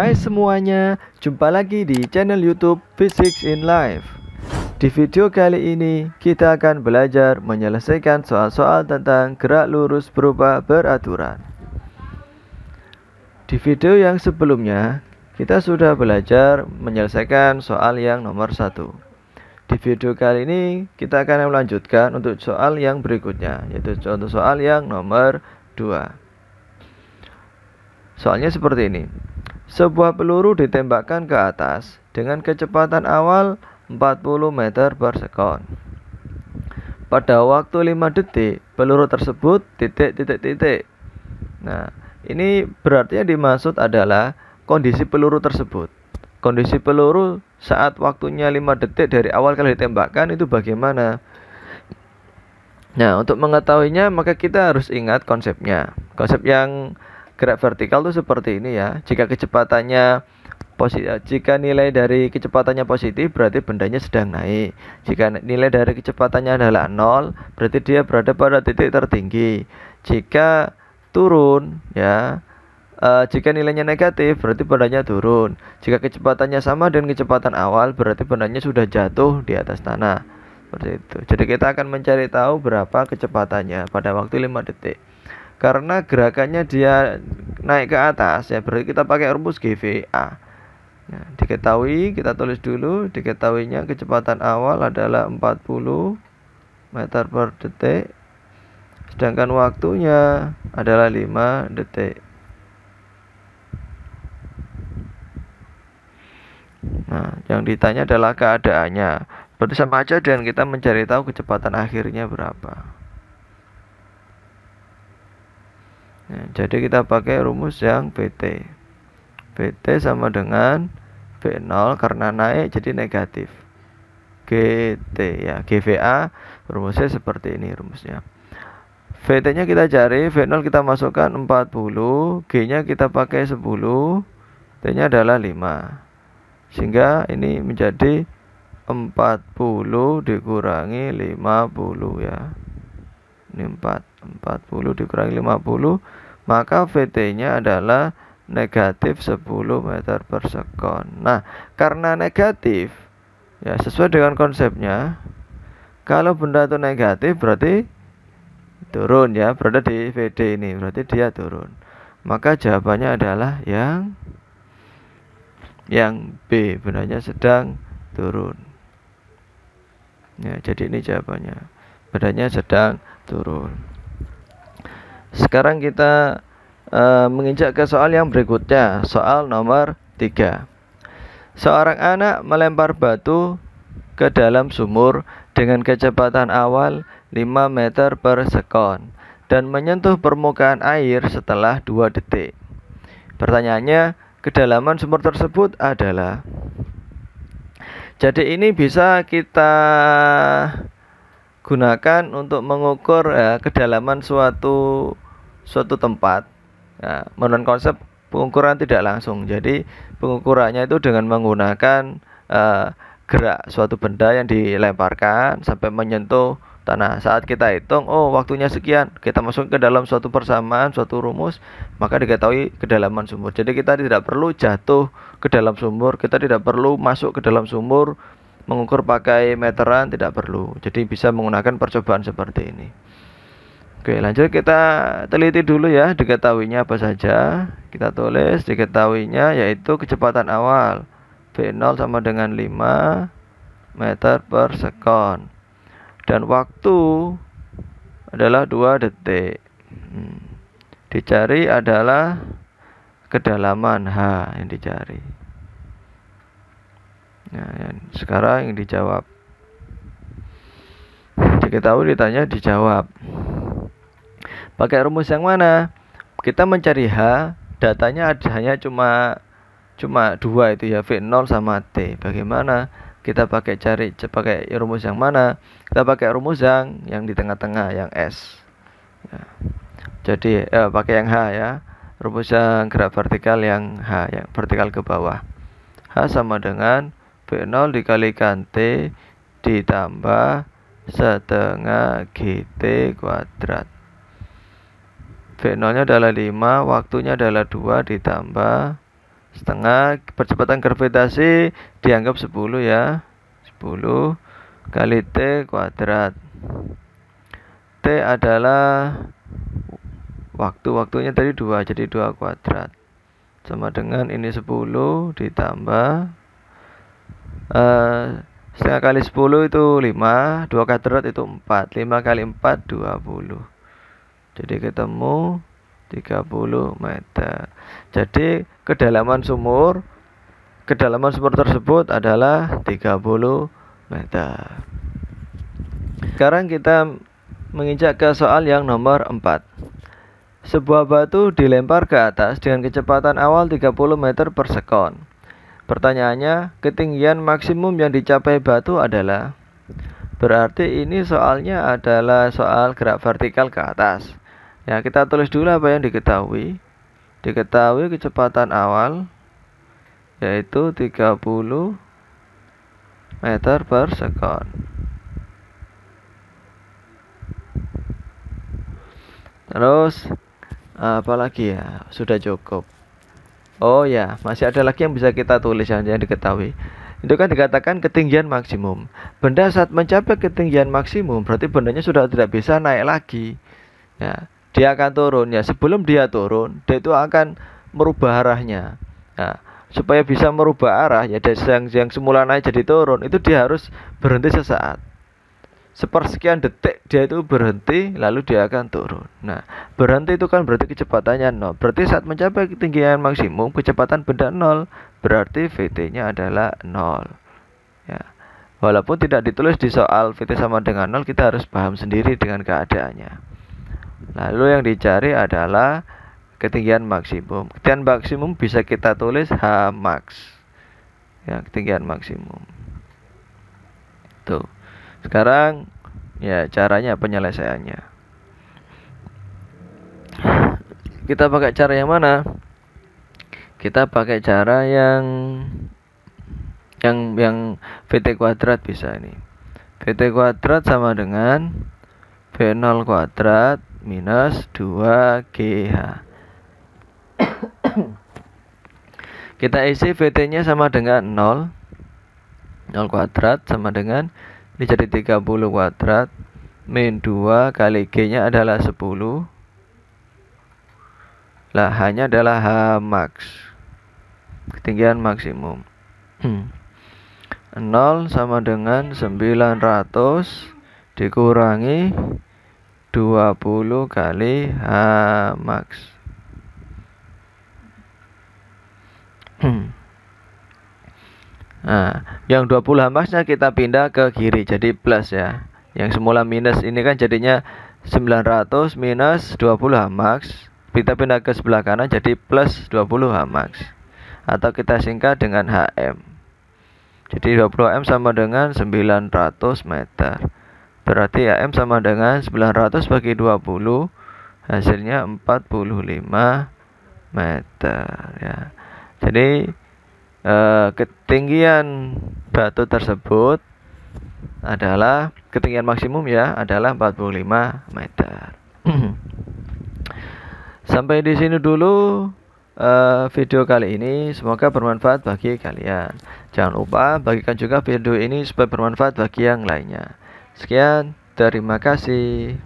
Hai semuanya, jumpa lagi di channel YouTube Physics in Life. Di video kali ini kita akan belajar menyelesaikan soal-soal tentang gerak lurus berubah beraturan. Di video yang sebelumnya kita sudah belajar menyelesaikan soal yang nomor 1. Di video kali ini kita akan melanjutkan untuk soal yang berikutnya, yaitu contoh soal yang nomor 2. Soalnya seperti ini. Sebuah peluru ditembakkan ke atas dengan kecepatan awal 40 meter per sekon. Pada waktu 5 detik, peluru tersebut titik. Nah, ini berarti yang dimaksud adalah kondisi peluru tersebut. Kondisi peluru saat waktunya 5 detik dari awal kali ditembakkan itu bagaimana? Nah, untuk mengetahuinya maka kita harus ingat konsepnya. Konsep yang gerak vertikal itu seperti ini ya. Jika nilai dari kecepatannya positif berarti bendanya sedang naik. Jika nilai dari kecepatannya adalah 0, berarti dia berada pada titik tertinggi. Jika turun ya, jika nilainya negatif berarti bendanya turun. Jika kecepatannya sama dengan kecepatan awal berarti bendanya sudah jatuh di atas tanah. Seperti itu. Jadi kita akan mencari tahu berapa kecepatannya pada waktu 5 detik. Karena gerakannya dia naik ke atas ya, berarti kita pakai rumus GVA. Nah, diketahui, kita tulis dulu, diketahuinya kecepatan awal adalah 40 meter per detik, sedangkan waktunya adalah 5 detik. Nah, yang ditanya adalah keadaannya. Berarti sama aja dengan kita mencari tahu kecepatan akhirnya berapa. Nah, jadi kita pakai rumus yang VT. VT sama dengan V0 karena naik jadi negatif. GT ya, GVA rumusnya seperti ini rumusnya. VT-nya kita cari, V0 kita masukkan 40, G-nya kita pakai 10, T-nya adalah 5. Sehingga ini menjadi 40 dikurangi 50 ya. Ini 40 dikurangi 50, maka VT-nya adalah negatif 10 meter per sekon. Nah, karena negatif, ya sesuai dengan konsepnya, kalau benda itu negatif berarti turun ya, berada di VD ini, berarti dia turun. Maka jawabannya adalah yang B, bendanya sedang turun. Ya, jadi ini jawabannya, bendanya sedang turun. Sekarang kita menginjak ke soal yang berikutnya, soal nomor 3. Seorang anak melempar batu ke dalam sumur dengan kecepatan awal 5 meter per sekon dan menyentuh permukaan air setelah 2 detik. Pertanyaannya, kedalaman sumur tersebut adalah. Jadi ini bisa kita gunakan untuk mengukur kedalaman suatu tempat. Nah, menurut konsep pengukuran tidak langsung. Jadi pengukurannya itu dengan menggunakan gerak suatu benda yang dilemparkan sampai menyentuh tanah. Saat kita hitung, oh waktunya sekian, kita masuk ke dalam suatu persamaan, suatu rumus, maka diketahui kedalaman sumur. Jadi kita tidak perlu jatuh ke dalam sumur, kita tidak perlu masuk ke dalam sumur mengukur pakai meteran, tidak perlu. Jadi bisa menggunakan percobaan seperti ini. Oke, lanjut kita teliti dulu ya, diketahuinya apa saja. Kita tulis diketahuinya yaitu kecepatan awal V0 sama dengan 5 meter per sekon. Dan waktu adalah 2 detik. Dicari adalah kedalaman H yang dicari. Nah, sekarang yang dijawab. Diketahui, ditanya, dijawab. Pakai rumus yang mana? Kita mencari H, datanya hanya cuma 2 itu ya, V0 sama T. Bagaimana? Kita pakai rumus yang mana? Kita pakai rumus yang di tengah-tengah, yang S. Ya. Jadi pakai yang H ya. Rumus yang gerak vertikal yang H, yang vertikal ke bawah. H sama dengan V0 dikalikan T ditambah setengah GT kuadrat. V0 nya adalah 5, waktunya adalah 2 ditambah setengah. Percepatan gravitasi dianggap 10 ya. 10 kali T kuadrat. T adalah waktunya tadi 2, jadi 2 kuadrat. Sama dengan ini 10 ditambah setengah kali 10 itu 5, 2 kuadrat itu 4, 5 kali 4 20. Jadi ketemu 30 meter. Jadi kedalaman sumur tersebut adalah 30 meter. Sekarang kita menginjak ke soal yang nomor 4. Sebuah batu dilempar ke atas dengan kecepatan awal 30 meter per sekon. Pertanyaannya, ketinggian maksimum yang dicapai batu adalah? Berarti ini soalnya adalah soal gerak vertikal ke atas. Ya, kita tulis dulu apa yang diketahui. Diketahui kecepatan awal yaitu 30 meter per sekon. Terus apa lagi ya? Sudah cukup. Oh ya, masih ada lagi yang bisa kita tulis yang diketahui. Itu kan dikatakan ketinggian maksimum. Benda saat mencapai ketinggian maksimum berarti bendanya sudah tidak bisa naik lagi. Ya, dia akan turun ya. Sebelum dia turun, dia itu akan merubah arahnya. Nah, supaya bisa merubah arah ya dari yang semula naik jadi turun, itu dia harus berhenti sesaat. Sepersekian detik dia itu berhenti, lalu dia akan turun. Nah, berhenti itu kan berarti kecepatannya 0. Berarti saat mencapai ketinggian maksimum, kecepatan benda 0. Berarti VT-nya adalah 0. Ya. Walaupun tidak ditulis di soal VT sama dengan 0, kita harus paham sendiri dengan keadaannya. Lalu yang dicari adalah ketinggian maksimum. Ketinggian maksimum bisa kita tulis H max. Ya, ketinggian maksimum. Tuh. Sekarang ya caranya penyelesaiannya. Kita pakai cara yang mana? Kita pakai cara yang VT kuadrat bisa ini. VT kuadrat sama dengan V0 kuadrat minus 2GH. Kita isi VT-nya sama dengan 0. 0 kuadrat sama dengan ini jadi 30 kuadrat min 2 kali G-nya adalah 10. Lah H-nya adalah H max. Ketinggian maksimum. 0 sama dengan 900 dikurangi 20 kali H max. Nah, yang 20 H max-nya kita pindah ke kiri jadi plus ya. Yang semula minus ini kan jadinya 900 minus 20 H max. Kita pindah ke sebelah kanan jadi plus 20 H max. Atau kita singkat dengan HM. Jadi 20 M sama dengan 900 meter. Berarti HM sama dengan 900 bagi 20. Hasilnya 45 meter ya. Jadi ketinggian batu tersebut adalah ketinggian maksimum ya adalah 45 meter. Sampai di sini dulu video kali ini, semoga bermanfaat bagi kalian. Jangan lupa bagikan juga video ini supaya bermanfaat bagi yang lainnya. Sekian, terima kasih.